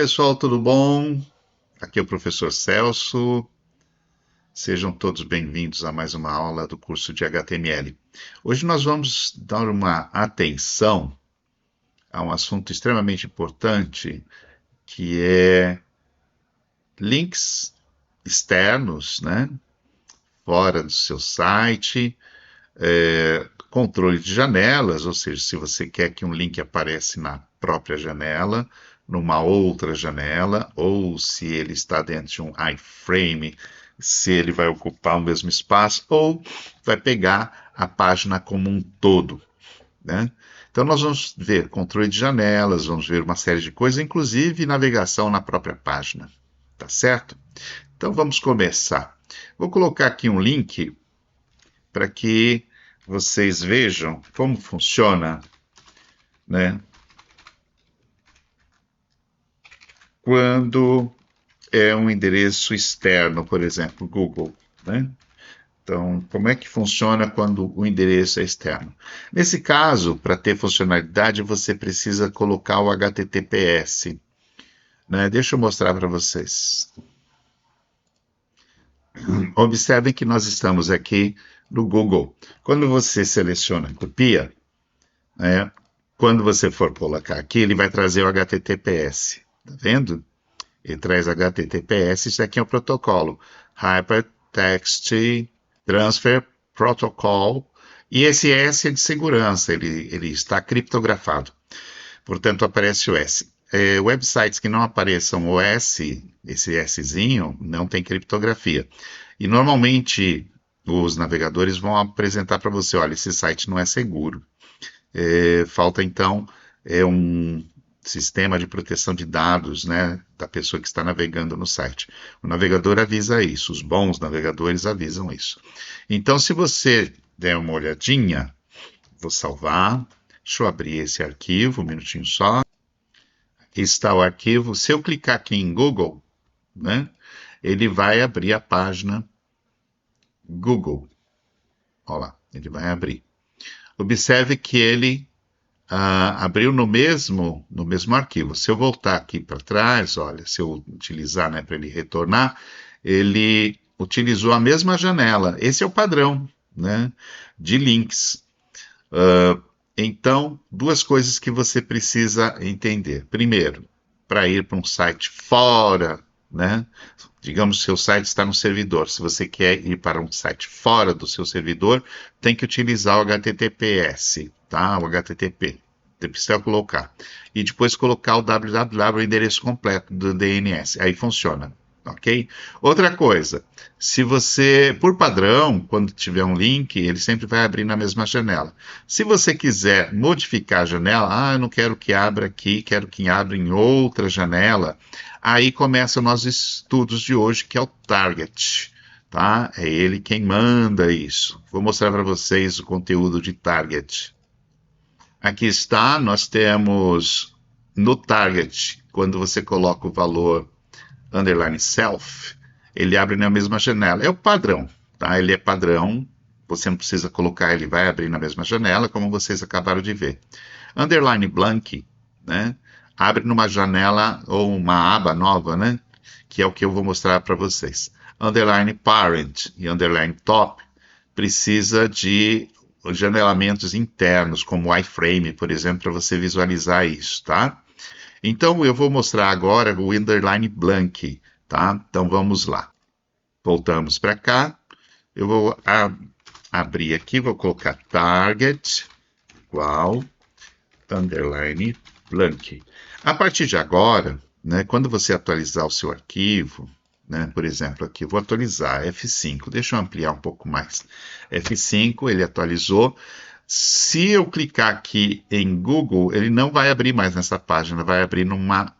pessoal, tudo bom? Aqui é o professor Celso. Sejam todos bem-vindos a mais uma aula do curso de HTML. Hoje nós vamos dar uma atenção a um assunto extremamente importante, que é links externos, né? Fora do seu site, controle de janelas, ou seja, se você quer que um link apareça na própria janela, numa outra janela, ou se ele está dentro de um iframe, se ele vai ocupar o mesmo espaço, ou vai pegar a página como um todo, né? Então nós vamos ver controle de janelas, vamos ver uma série de coisas, inclusive navegação na própria página, tá certo? Então vamos começar. Vou colocar aqui um link para que vocês vejam como funciona, né? Quando é um endereço externo, por exemplo, Google, né? Então, como é que funciona quando o endereço é externo? Nesse caso, para ter funcionalidade, você precisa colocar o HTTPS, né? Deixa eu mostrar para vocês. Observem que nós estamos aqui no Google. Quando você seleciona copia, né? Quando você for colocar aqui, ele vai trazer o HTTPS. Tá vendo? Ele traz HTTPS, isso aqui é o protocolo. Hypertext Transfer Protocol. E esse S é de segurança, ele está criptografado. Portanto, aparece o S. Websites que não apareçam o S, esse Szinho, não tem criptografia. E normalmente os navegadores vão apresentar para você, olha, esse site não é seguro. Falta então um sistema de proteção de dados, né, da pessoa que está navegando no site. O navegador avisa isso, os bons navegadores avisam isso. Então, se você der uma olhadinha, vou salvar, deixa eu abrir esse arquivo, um minutinho só. Aqui está o arquivo. Se eu clicar aqui em Google, né, ele vai abrir a página Google. Olha lá, ele vai abrir. Observe que ele abriu no mesmo arquivo. Se eu voltar aqui para trás, olha, se eu utilizar, né, para ele retornar, ele utilizou a mesma janela. Esse é o padrão, né, de links. Então, duas coisas que você precisa entender. Primeiro, para ir para um site fora, né? Digamos que seu site está no servidor. Se você quer ir para um site fora do seu servidor, tem que utilizar o HTTPS, tá? O HTTP. Você precisa colocar. E depois colocar o www, o endereço completo do DNS. Aí funciona, ok? Outra coisa, se você, por padrão, quando tiver um link, ele sempre vai abrir na mesma janela. Se você quiser modificar a janela, eu não quero que abra aqui, quero que abra em outra janela, aí começam nossos estudos de hoje, que é o target, tá? É ele quem manda isso. Vou mostrar para vocês o conteúdo de target. Aqui está, nós temos no target, quando você coloca o valor underline self, ele abre na mesma janela. É o padrão, tá? Ele é padrão, você não precisa colocar, ele vai abrir na mesma janela, como vocês acabaram de ver. Underline blank, né? Abre numa janela ou uma aba nova, né? Que é o que eu vou mostrar para vocês. Underline parent e underline top precisa de janelamentos internos, como o iframe, por exemplo, para você visualizar isso, tá? Então, eu vou mostrar agora o underline blank, tá? Então, vamos lá. Voltamos para cá. Eu vou abrir aqui, vou colocar target igual underline blank. A partir de agora, né, quando você atualizar o seu arquivo, né, por exemplo, aqui eu vou atualizar F5, deixa eu ampliar um pouco mais. F5, ele atualizou. Se eu clicar aqui em Google, ele não vai abrir mais nessa página, vai abrir uma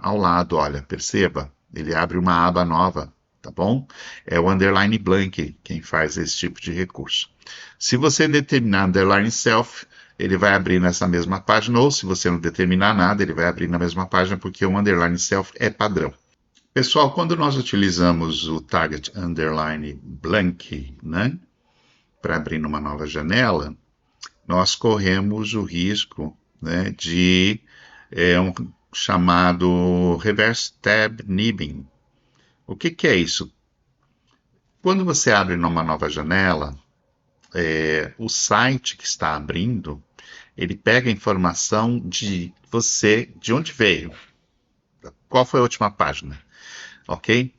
ao lado, olha, perceba, ele abre uma aba nova, tá bom? É o underline blank quem faz esse tipo de recurso. Se você determinar underline self, ele vai abrir nessa mesma página, ou se você não determinar nada, ele vai abrir na mesma página, porque o underline self é padrão. Pessoal, quando nós utilizamos o target underline blank, né, para abrir numa nova janela, nós corremos o risco, né, de chamado Reverse Tab Nibbing. O que que é isso? Quando você abre numa nova janela, o site que está abrindo, ele pega a informação de você, de onde veio, qual foi a última página, ok?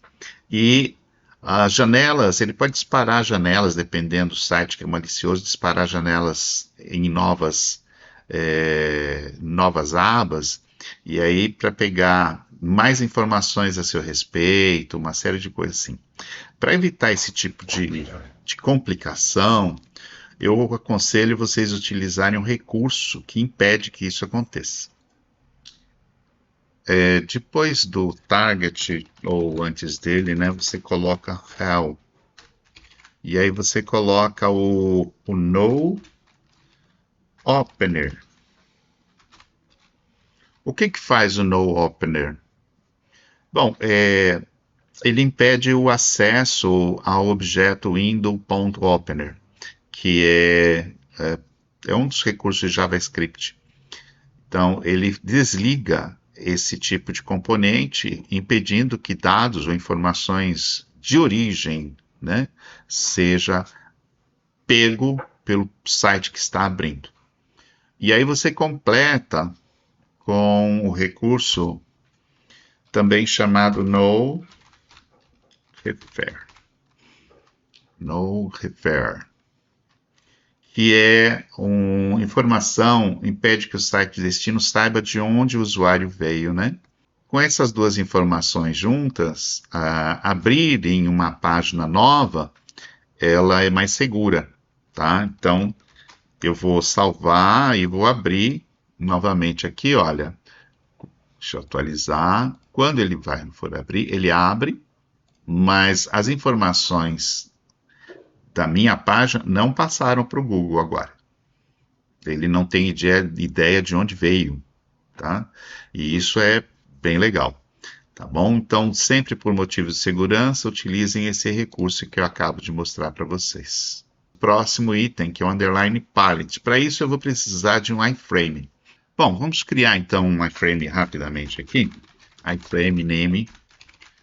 E as janelas, ele pode disparar janelas, dependendo do site que é malicioso, disparar janelas em novas abas, e aí para pegar mais informações a seu respeito, uma série de coisas assim. Para evitar esse tipo de complicação, eu aconselho vocês utilizarem um recurso que impede que isso aconteça. Depois do target, ou antes dele, né, você coloca help. E aí você coloca o no opener. O que que faz o no opener? Bom, ele impede o acesso ao objeto window.opener, que é um dos recursos de JavaScript. Então, ele desliga esse tipo de componente, impedindo que dados ou informações de origem, né, seja pego pelo site que está abrindo. E aí você completa com o recurso também chamado noRefer. noRefer, que é uma informação, impede que o site de destino saiba de onde o usuário veio, né? Com essas duas informações juntas, abrir em uma página nova, ela é mais segura, tá? Então, eu vou salvar e vou abrir novamente aqui, olha. Deixa eu atualizar. Quando ele for abrir, ele abre, mas as informações da minha página não passaram para o Google agora. Ele não tem ideia de onde veio, tá? E isso é bem legal, tá bom? Então, sempre por motivos de segurança, utilizem esse recurso que eu acabo de mostrar para vocês. Próximo item, que é o underline palette. Para isso, eu vou precisar de um iframe. Bom, vamos criar então um iframe rapidamente aqui. iframe name.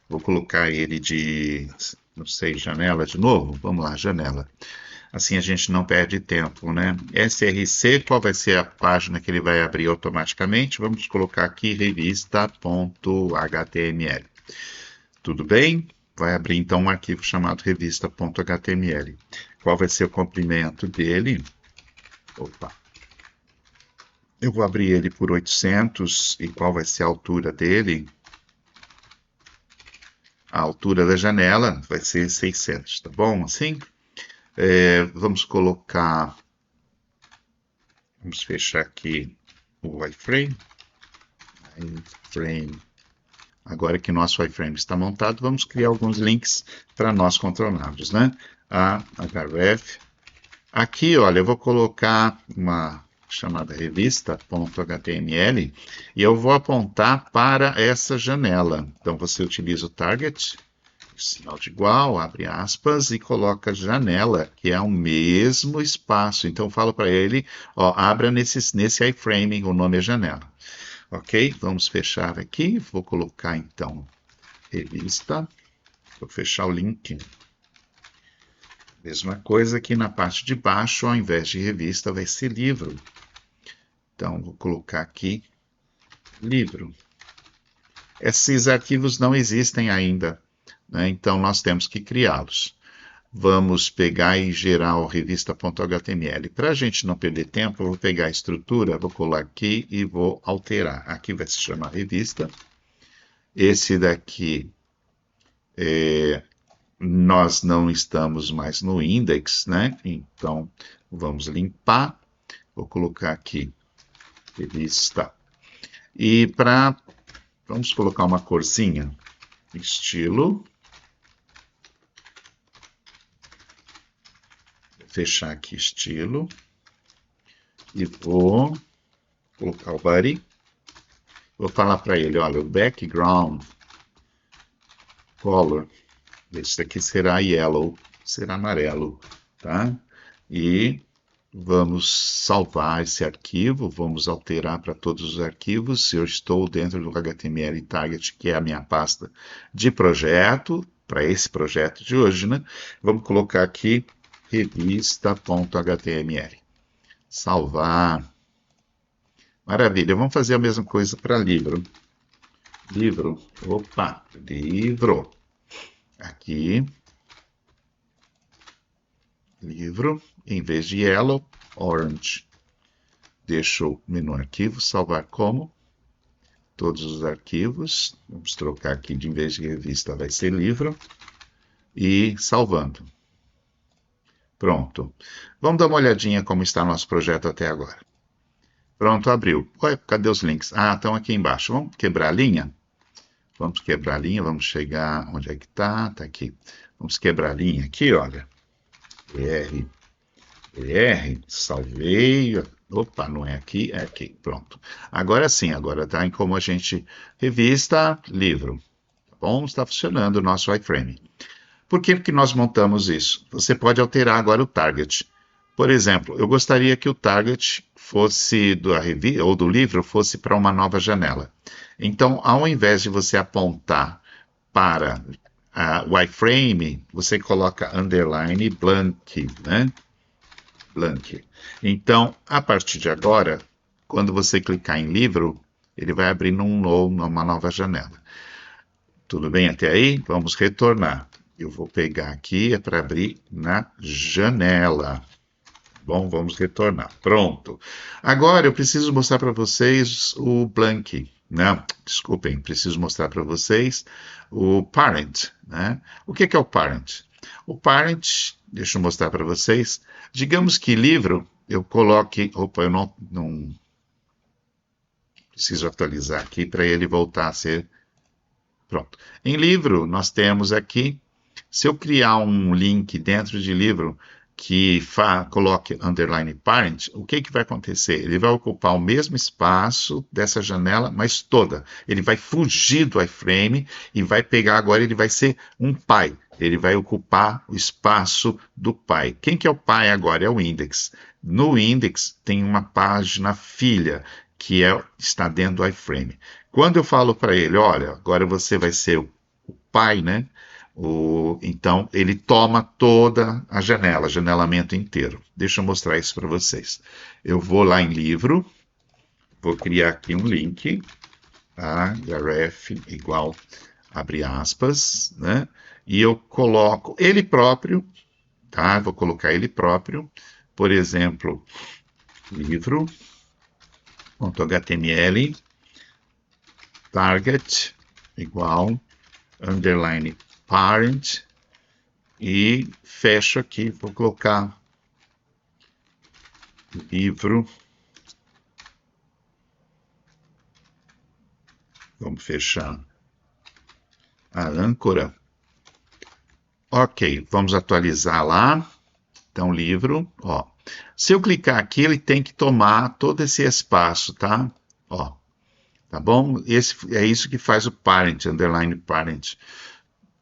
Vou colocar ele de, não sei, janela de novo. Vamos lá, janela. Assim a gente não perde tempo, né? src, qual vai ser a página que ele vai abrir automaticamente? Vamos colocar aqui revista.html. Tudo bem? Vai abrir então um arquivo chamado revista.html. Qual vai ser o comprimento dele? Opa! Eu vou abrir ele por 800 e qual vai ser a altura dele? A altura da janela vai ser 600, tá bom? Assim? Vamos colocar... Vamos fechar aqui o iframe. Agora que nosso iframe está montado, vamos criar alguns links para nós controlarmos, né? A href. Aqui, olha, eu vou colocar uma chamada revista.html e eu vou apontar para essa janela. Então, você utiliza o target, sinal de igual, abre aspas e coloca janela, que é o mesmo espaço. Então, eu falo para ele, ó, abra nesse iframe, o nome é janela. Ok? Vamos fechar aqui. Vou colocar, então, revista. Vou fechar o link. Mesma coisa aqui na parte de baixo, ao invés de revista, vai ser livro. Então, vou colocar aqui livro. Esses arquivos não existem ainda, né? Então nós temos que criá-los. Vamos pegar e gerar o revista.html. Para a gente não perder tempo, eu vou pegar a estrutura, vou colar aqui e vou alterar. Aqui vai se chamar revista. Esse daqui, nós não estamos mais no index, né? Então, vamos limpar. Vou colocar aqui revista. E vamos colocar uma corzinha, estilo. Fechar aqui estilo. E vou colocar o body. Vou falar para ele, olha, o background color, esse daqui será yellow, será amarelo, tá? E Vamos salvar esse arquivo, vamos alterar para todos os arquivos. Eu estou dentro do HTML Target, que é a minha pasta de projeto, para esse projeto de hoje, né? Vamos colocar aqui revista.html. Salvar. Maravilha, vamos fazer a mesma coisa para livro. Livro, opa, livro. Aqui, livro, em vez de yellow, orange. Deixo o menu arquivo, salvar como, todos os arquivos, vamos trocar aqui de em vez de revista, vai ser livro, e salvando. Pronto. Vamos dar uma olhadinha como está nosso projeto até agora. Pronto, abriu. Ué, cadê os links? Ah, estão aqui embaixo. Vamos quebrar a linha? Vamos quebrar a linha, vamos chegar, onde é que está? Está aqui. Vamos quebrar a linha aqui, olha. Salvei. Opa, não é aqui, é aqui. Pronto. Agora sim, agora está em como a gente revista, livro. Tá bom? Está funcionando o nosso iframe. Por que que nós montamos isso? Você pode alterar agora o target. Por exemplo, eu gostaria que o target fosse da revista ou do livro fosse para uma nova janela. Então, ao invés de você apontar para o iframe, você coloca underline blank, né? Blank. Então, a partir de agora, quando você clicar em livro, ele vai abrir numa nova janela. Tudo bem até aí? Vamos retornar. Eu vou pegar aqui, é para abrir na janela. Bom, vamos retornar. Pronto. Agora eu preciso mostrar para vocês o blank. Não, desculpem, preciso mostrar para vocês o parent, né? O que é o parent? O parent, deixa eu mostrar para vocês. Digamos que livro, eu coloque... Opa, eu não preciso atualizar aqui para ele voltar a ser... Pronto. Em livro, nós temos aqui, se eu criar um link dentro de livro que coloque underline parent, o que vai acontecer? Ele vai ocupar o mesmo espaço dessa janela, mas toda. Ele vai fugir do iframe e vai pegar agora, ele vai ser um pai. Ele vai ocupar o espaço do pai. Quem que é o pai agora? É o index. No index tem uma página filha, que está dentro do iframe. Quando eu falo para ele, olha, agora você vai ser o pai, né? Então, ele toma toda a janela, janelamento inteiro. Deixa eu mostrar isso para vocês. Eu vou lá em livro, vou criar aqui um link, tá? href igual, abre aspas, né? E eu coloco ele próprio, tá? Vou colocar ele próprio, por exemplo, livro.html, target igual, underline parent, e fecho aqui, vou colocar livro, vamos fechar a âncora, ok, vamos atualizar lá, então livro, ó, se eu clicar aqui, ele tem que tomar todo esse espaço, tá? Ó, tá bom? É isso que faz o parent, underline parent.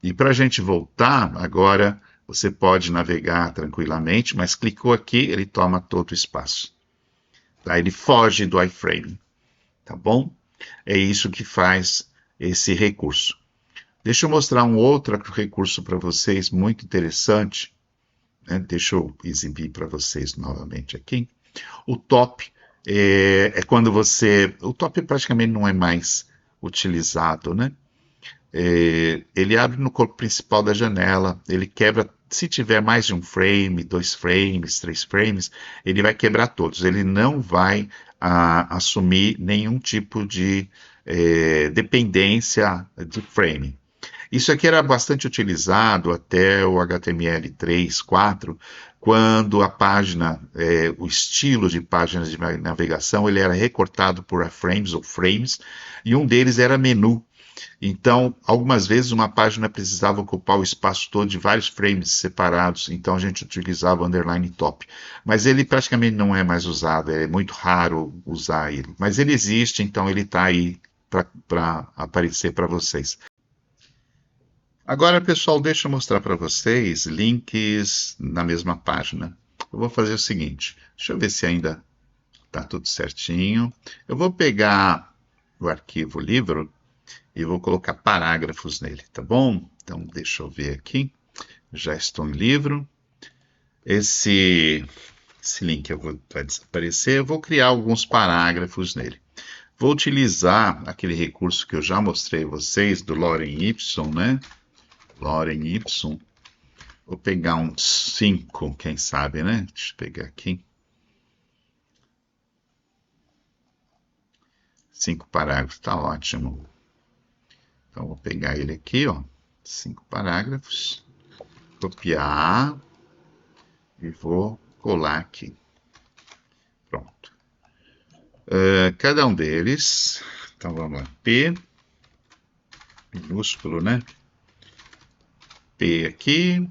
E para a gente voltar, agora você pode navegar tranquilamente, mas clicou aqui, ele toma todo o espaço. Tá? Ele foge do iframe, tá bom? É isso que faz esse recurso. Deixa eu mostrar um outro recurso para vocês, muito interessante. Né? Deixa eu exibir para vocês novamente aqui. O top é quando você... O top praticamente não é mais utilizado, né? Ele abre no corpo principal da janela, ele quebra, se tiver mais de um frame, 2 frames, 3 frames, ele vai quebrar todos, ele não vai assumir nenhum tipo de dependência de frame. Isso aqui era bastante utilizado até o HTML3, 4, quando a página, o estilo de páginas de navegação, ele era recortado por frames ou frames, e um deles era menu. Então, algumas vezes uma página precisava ocupar o espaço todo de vários frames separados, então a gente utilizava o underline top. Mas ele praticamente não é mais usado, é muito raro usar ele. Mas ele existe, então ele está aí para aparecer para vocês. Agora, pessoal, deixa eu mostrar para vocês links na mesma página. eu vou fazer o seguinte. Deixa eu ver se ainda está tudo certinho. Eu vou pegar o arquivo livro e vou colocar parágrafos nele, tá bom? Então, deixa eu ver aqui. Já estou em livro. Esse link vai desaparecer. Eu vou criar alguns parágrafos nele. Vou utilizar aquele recurso que eu já mostrei a vocês, do Lorem Ipsum, né? Lorem Ipsum. Vou pegar uns 5, quem sabe, né? Deixa eu pegar aqui. 5 parágrafos, tá ótimo. Então, vou pegar ele aqui, ó. 5 parágrafos. Copiar. E vou colar aqui. Pronto. Cada um deles. Então, vamos lá. P. Minúsculo, né? P aqui.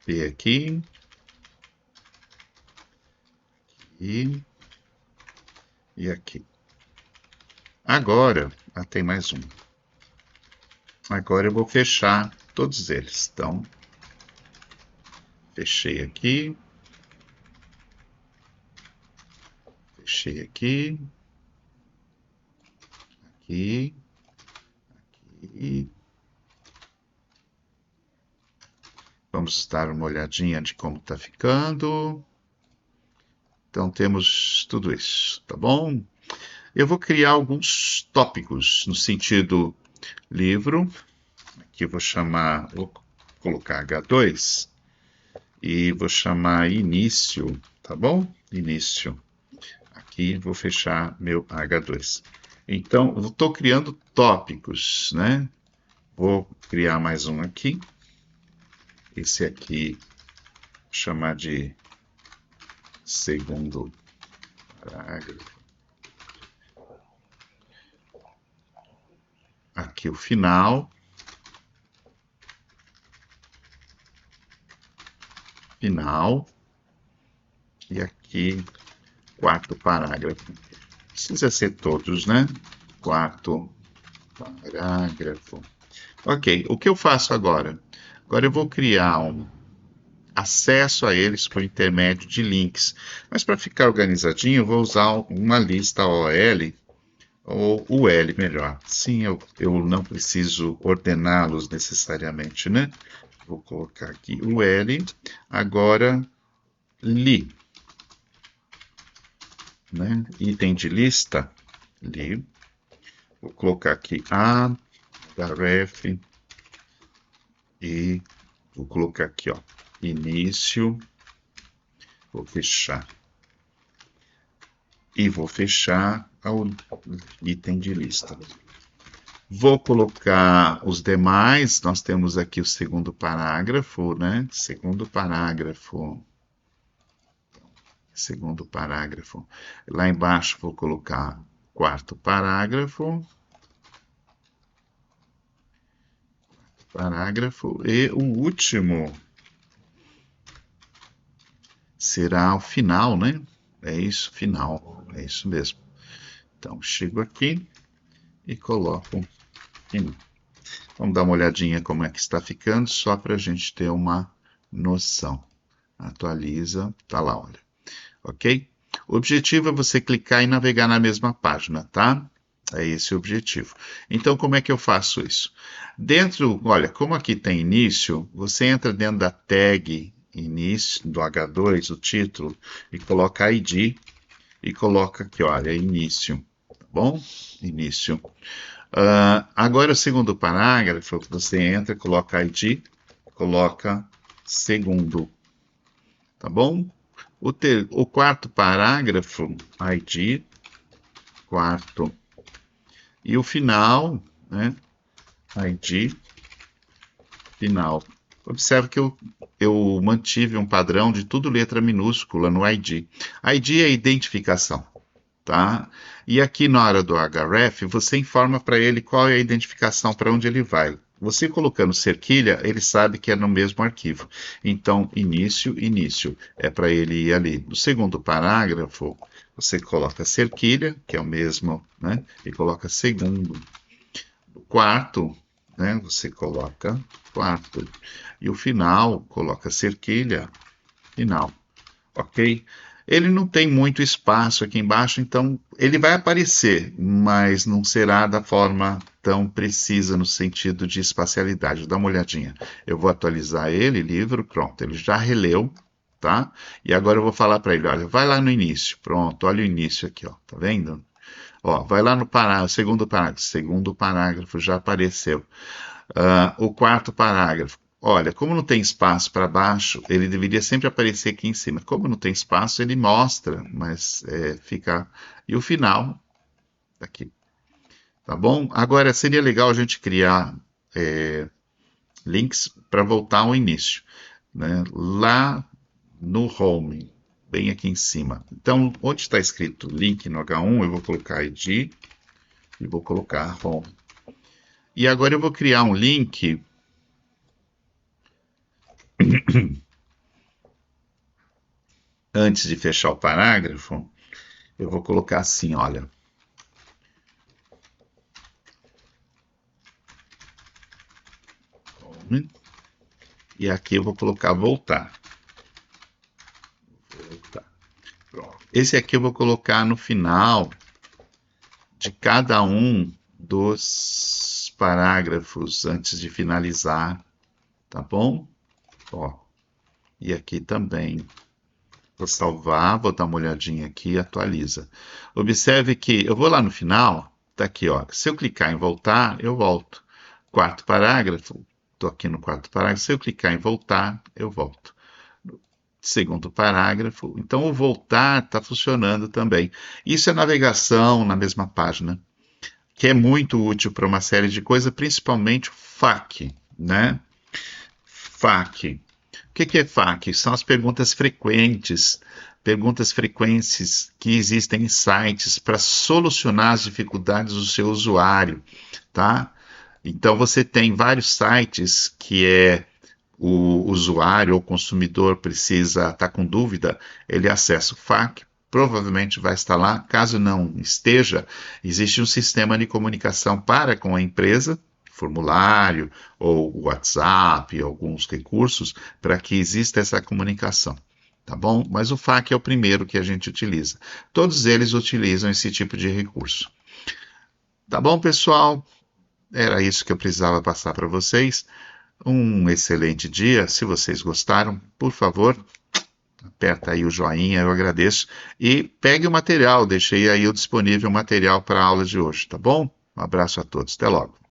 P aqui. E aqui. Agora, tem mais um. Agora eu vou fechar todos eles. Então, fechei aqui. Fechei aqui. Aqui. Aqui. Vamos dar uma olhadinha de como está ficando. Então, temos tudo isso, tá bom? Eu vou criar alguns tópicos no sentido livro. Aqui eu vou colocar H2 e vou chamar início, tá bom? Início. Aqui vou fechar meu H2. Então, eu estou criando tópicos, né? Vou criar mais um aqui. Esse aqui, vou chamar de segundo parágrafo. Aqui o final. Final. E aqui, quarto parágrafo. Precisa ser todos, né? Quarto parágrafo. Ok, o que eu faço agora? Agora eu vou criar um acesso a eles por intermédio de links. Mas para ficar organizadinho, eu vou usar uma lista OL, ou UL melhor. Sim, eu não preciso ordená-los necessariamente, né? Vou colocar aqui UL. Agora, li. Né? Item de lista, li. Vou colocar aqui a, ref, e vou colocar aqui, ó, início, vou fechar. E vou fechar o item de lista. Vou colocar os demais, nós temos aqui o segundo parágrafo, né? Segundo parágrafo. Segundo parágrafo. Lá embaixo vou colocar quarto parágrafo. Parágrafo. E o último será o final, né? É isso, final. É isso mesmo. Então, chego aqui e coloco final. Vamos dar uma olhadinha como é que está ficando, só para a gente ter uma noção. Atualiza, tá lá, olha. Ok? O objetivo é você clicar e navegar na mesma página, tá? É esse o objetivo. Então, como é que eu faço isso? Dentro, olha, como aqui tem início, você entra dentro da tag início, do H2, o título, e coloca ID, e coloca aqui, olha, início, tá bom? Início. Agora, o segundo parágrafo, você entra, coloca ID, coloca segundo, tá bom? O quarto parágrafo, ID, quarto. E o final, né? ID, final. Observe que eu mantive um padrão de tudo letra minúscula no ID. ID é identificação, tá? E aqui na hora do href, você informa para ele qual é a identificação para onde ele vai. Você colocando cerquilha, ele sabe que é no mesmo arquivo. Então, início, início, é para ele ir ali. No segundo parágrafo, você coloca cerquilha, que é o mesmo, né? E coloca segundo. No quarto, né? Você coloca quarto. E o final, coloca cerquilha, final. ok? Ele não tem muito espaço aqui embaixo, então ele vai aparecer, mas não será da forma tão precisa no sentido de espacialidade. Dá uma olhadinha. Eu vou atualizar ele, livro, pronto. Ele já releu, tá? E agora eu vou falar para ele, olha, vai lá no início. Pronto, olha o início aqui, ó. Tá vendo? Ó, vai lá no parágrafo, segundo parágrafo já apareceu. O quarto parágrafo. Olha, como não tem espaço para baixo, ele deveria sempre aparecer aqui em cima. Como não tem espaço, ele mostra, mas fica. E o final, aqui, tá bom? Agora, seria legal a gente criar links para voltar ao início, né? Lá no home, bem aqui em cima. Então, onde está escrito link no H1, eu vou colocar ID e vou colocar home. E agora eu vou criar um link antes de fechar o parágrafo. Eu vou colocar assim, olha. E aqui eu vou colocar voltar. Pronto. Esse aqui eu vou colocar no final de cada um dos parágrafos antes de finalizar, tá bom? Ó, e aqui também. Vou salvar, vou dar uma olhadinha aqui e atualiza. Observe que eu vou lá no final, tá aqui, ó. Se eu clicar em voltar, eu volto. Quarto parágrafo, estou aqui no quarto parágrafo. Se eu clicar em voltar, eu volto. Segundo parágrafo, então o voltar está funcionando também. Isso é navegação na mesma página, que é muito útil para uma série de coisas, principalmente o FAQ, né? FAQ. O que é FAQ? São as perguntas frequentes que existem em sites para solucionar as dificuldades do seu usuário, tá? Então você tem vários sites que o usuário ou consumidor precisa estar com dúvida, ele acessa o FAQ, provavelmente vai estar lá. Caso não esteja, existe um sistema de comunicação para com a empresa, formulário ou WhatsApp, alguns recursos, para que exista essa comunicação. Tá bom? Mas o FAQ é o primeiro que a gente utiliza. Todos eles utilizam esse tipo de recurso. Tá bom, pessoal? Era isso que eu precisava passar para vocês. Um excelente dia. Se vocês gostaram, por favor, aperta aí o joinha, eu agradeço. E pegue o material, deixei aí o disponível material para a aula de hoje, tá bom? Um abraço a todos, até logo.